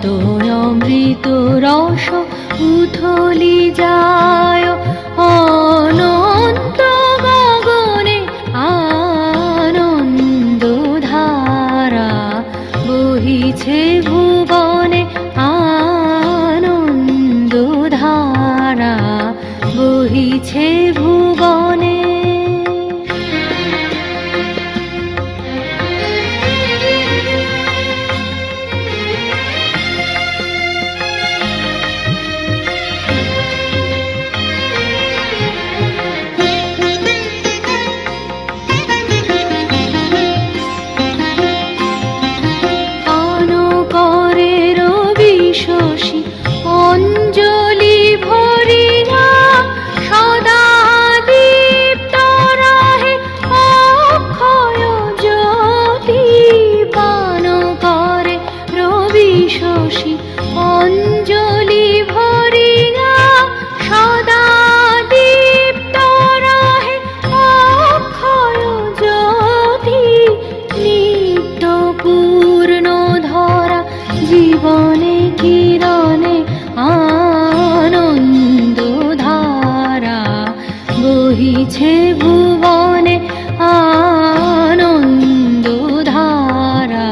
অমৃত রস উথলি যায় অনন্ত গগনে, আনন্দ ধারা বহিছে ভুবনে, আনন্দ ধারা বহিছে ভুবনে। শশী অঞ্জলি ভরিয়া সদা দীপ্ত রাহে অক্ষয় জ্যোতি, পান করে রবি শশী অঞ্জলি ভরিয়া সদা দীপ্ত রাহে অক্ষয় জ্যোতি, নিত্য পূর্ণ ধরা জীবনে কিরণে, আনন্দ ধারা বহিছে ভুবনে, আনন্দ ধারা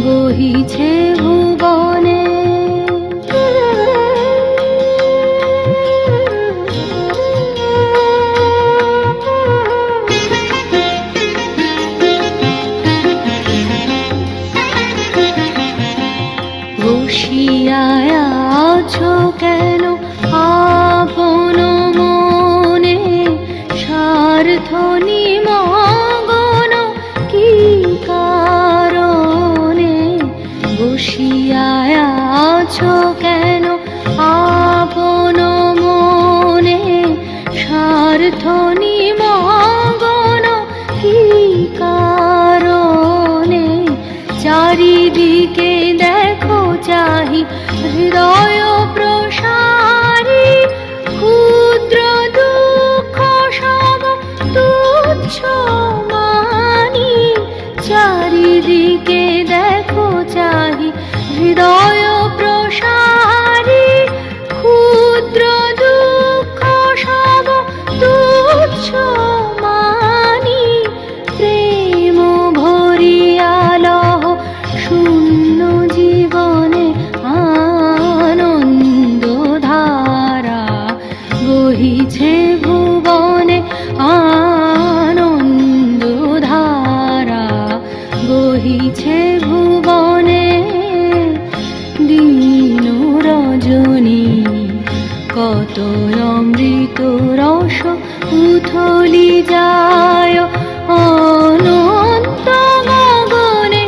বহিছে ভুবনে। বসিয়া আছো কেন আপন মনে, স্বার্থ নিমগ্ন কি কারণে? বসিয়া আছো কেন আপন মনে, স্বার্থ নিমগ্ন কি কারণে? চারিদিকে দেখো চাহি হৃদয় প্রসারী, ক্ষুদ্র দুঃখ সব তুচ্ছ মানি। চারিদিকে দেখো চাহি হৃদয় প্রসারী, ক্ষুদ্র দুঃখ সব তুচ্ছ মানি। প্রেম ভরিয়া লহ শূন্য জীবনে, আনন্দ ধারা বহিছে ভুবনে, আনন্দ ধারা বহিছে ভুবনে। দিন রজনী কত অমৃত রস উথলি যায় অনন্ত গগনে,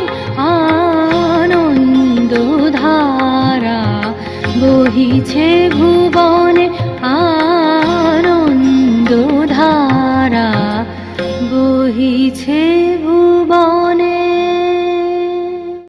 আনন্দ ধারা বহিছে ভুবনে, আনন্দ ধারা বহিছে ভুবনে।